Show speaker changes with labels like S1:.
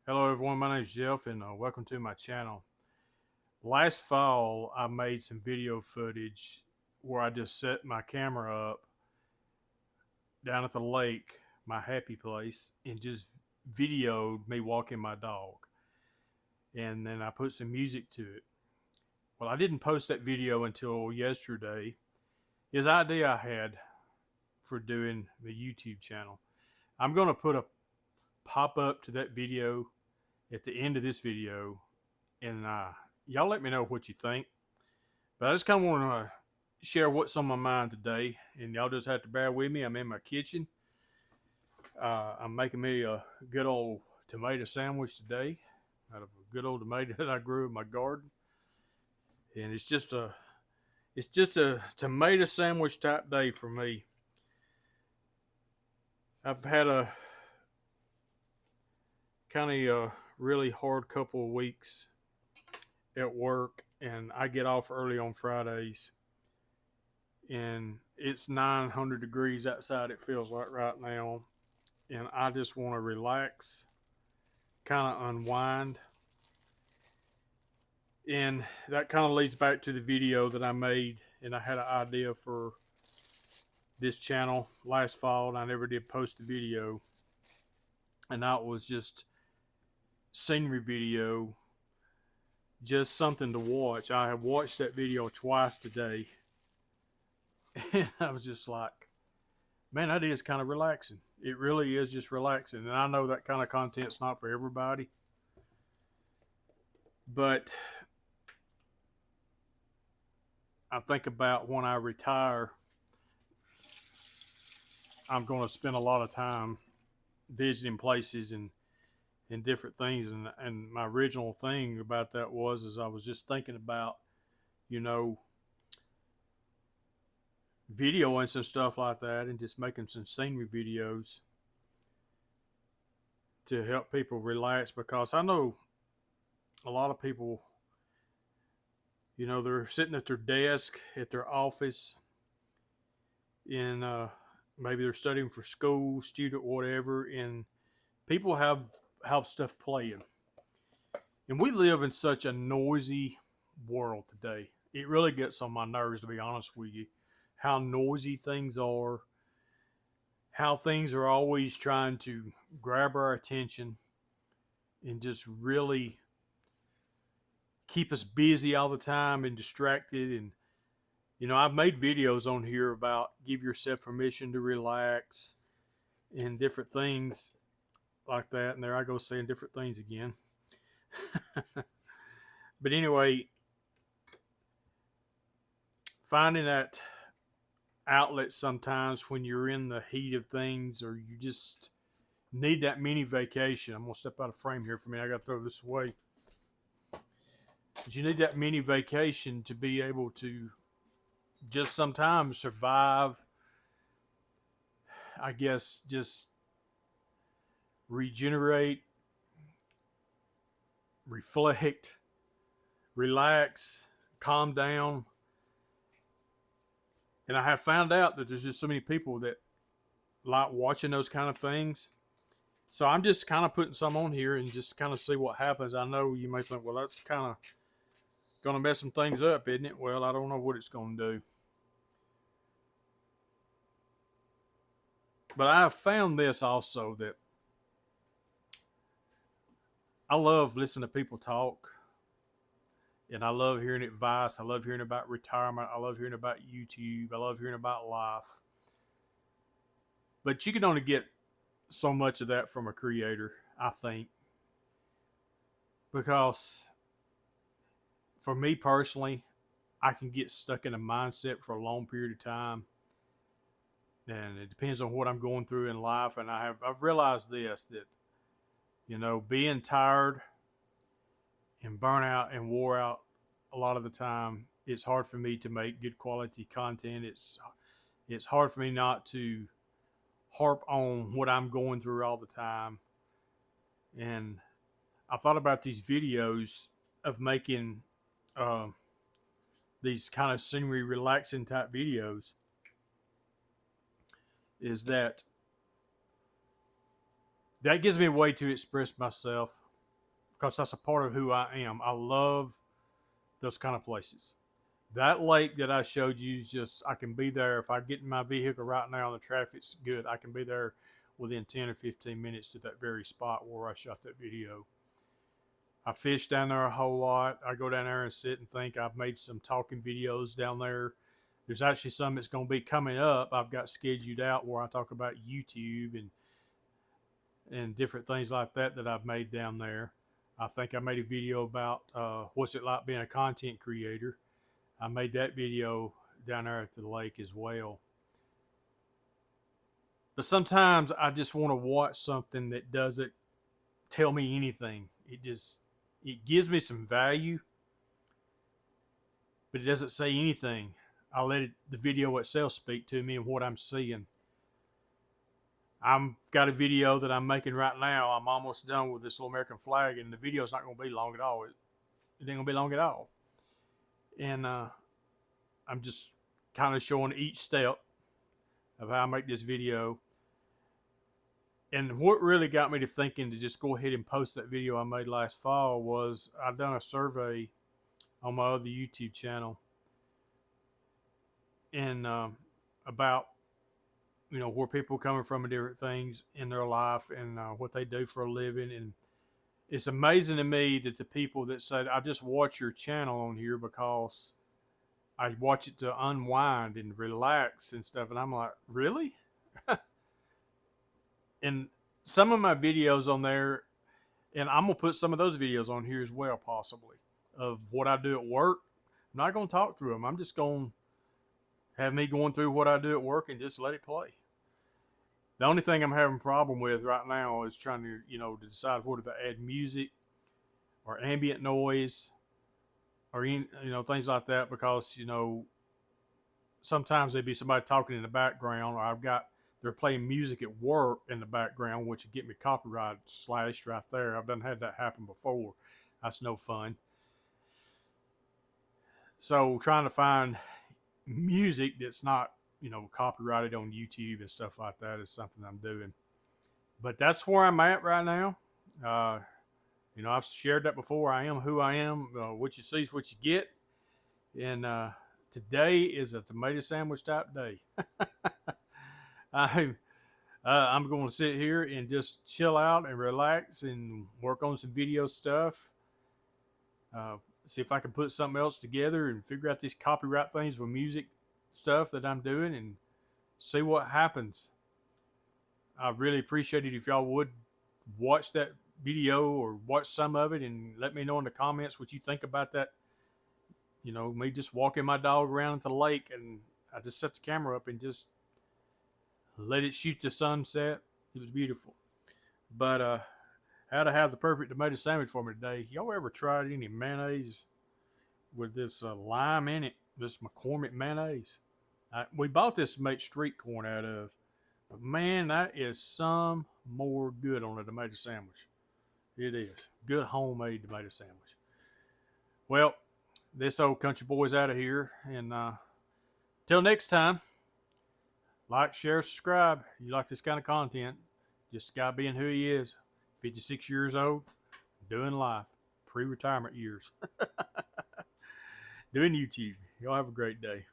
S1: Hello everyone, my name is Jeff and welcome to my channel. Last fall I made some video footage where I just set my camera up down at the lake, my happy place, and just videoed me walking my dog. And then I put some music to it. Well, I didn't post that video until yesterday. His idea I had for doing the YouTube channel. I'm going to put a pop up to that video at the end of this video, and y'all let me know what you think. But I just kind of want to share what's on my mind today, and y'all just have to bear with me. I'm in my kitchen. I'm making me a good old tomato sandwich today out of a good old tomato that I grew in my garden, and it's just a tomato sandwich type day for me. I've had a kind of really hard couple of weeks at work, and I get off early on Fridays, and it's 900 degrees outside, it feels like right now, and I just want to relax, kind of unwind. And that kind of leads back to the video that I made, and I had an idea for this channel last fall, and I never did post the video, and that was just scenery video, just something to watch. I have watched that video twice today, and I was just like, man, that is kind of relaxing. It really is just relaxing. And I know that kind of content's not for everybody, but I think about when I retire, I'm going to spend a lot of time visiting places and different things. And my original thing about that was I was just thinking about, you know, videoing some stuff like that and just making some scenery videos to help people relax, because I know a lot of people, they're sitting at their desk at their office, and maybe they're studying for school, student, whatever, and people have stuff playing. And we live in such a noisy world today. It really gets on my nerves, to be honest with you, how noisy things are, how things are always trying to grab our attention and just really keep us busy all the time and distracted. And I've made videos on here about give yourself permission to relax and different things like that. And there I go saying different things again. But anyway, finding that outlet sometimes when you're in the heat of things, or you just need that mini vacation. I'm going to step out of frame here for me. I got to throw this away. But you need that mini vacation to be able to just sometimes survive, I guess, just regenerate, reflect, relax, calm down. And I have found out that there's just so many people that like watching those kind of things. So I'm just kind of putting some on here and just kind of see what happens. I know you may think, well, that's kind of going to mess some things up, isn't it? Well, I don't know what it's going to do. But I have found this also, that I love listening to people talk, and I love hearing advice. I love hearing about retirement. I love hearing about YouTube. I love hearing about life. But you can only get so much of that from a creator, I think. Because for me personally, I can get stuck in a mindset for a long period of time. And it depends on what I'm going through in life. And I've realized this, that, being tired and burnt out and wore out a lot of the time, it's hard for me to make good quality content. It's hard for me not to harp on what I'm going through all the time. And I thought about these videos of making uh, these kind of scenery relaxing type videos, is that gives me a way to express myself. because that's a part of who I am. I love those kind of places. That lake that I showed you is just, I can be there. If I get in my vehicle right now and the traffic's good, I can be there within 10 or 15 minutes to that very spot where I shot that video. I fish down there a whole lot. I go down there and sit and think. I've made some talking videos down there. There's actually some that's going to be coming up. I've got scheduled out where I talk about YouTube and different things like that that I've made down there. I think I made a video about what's it like being a content creator. I made that video down there at the lake as well. But sometimes I just want to watch something that doesn't tell me anything. It gives me some value, but it doesn't say anything. I let the video itself speak to me and what I'm seeing. I've got a video that I'm making right now. I'm almost done with this little American flag, and the video's not going to be long at all. It ain't going to be long at all. And I'm just kind of showing each step of how I make this video. And what really got me to thinking to just go ahead and post that video I made last fall was I've done a survey on my other YouTube channel and about, you know, where people are coming from and different things in their life and what they do for a living. And it's amazing to me that the people that said, I just watch your channel on here because I watch it to unwind and relax and stuff. And I'm like, really? And some of my videos on there, and I'm going to put some of those videos on here as well, possibly, of what I do at work. I'm not going to talk through them. I'm just going to have me going through what I do at work and just let it play. The only thing I'm having a problem with right now is trying to, you know, to decide whether to add music or ambient noise or, you know, things like that, because, you know, sometimes there'd be somebody talking in the background, or they're playing music at work in the background, which would get me copyright slashed right there. I've done had that happen before. That's no fun. So trying to find music that's not, you know, copyrighted on YouTube and stuff like that is something I'm doing. But that's where I'm at right now. You know, I've shared that before. I am who I am. What you see is what you get. And today is a tomato sandwich type day. I'm going to sit here and just chill out and relax and work on some video stuff. See if I can put something else together and figure out these copyright things with music stuff that I'm doing and see what happens. I really appreciate it if y'all would watch that video or watch some of it and let me know in the comments what you think about that. You know, me just walking my dog around the lake, and I just set the camera up and just let it shoot the sunset. It was beautiful. But how to have the perfect tomato sandwich for me today. Y'all ever tried any mayonnaise with this lime in it? This McCormick mayonnaise. We bought this to make street corn out of. But man, that is some more good on a tomato sandwich. It is. Good homemade tomato sandwich. Well, this old country boy's out of here. And till next time, like, share, subscribe. You like this kind of content. Just a guy being who he is. 56 years old, doing life. Pre-retirement years. Doing YouTube. Y'all have a great day.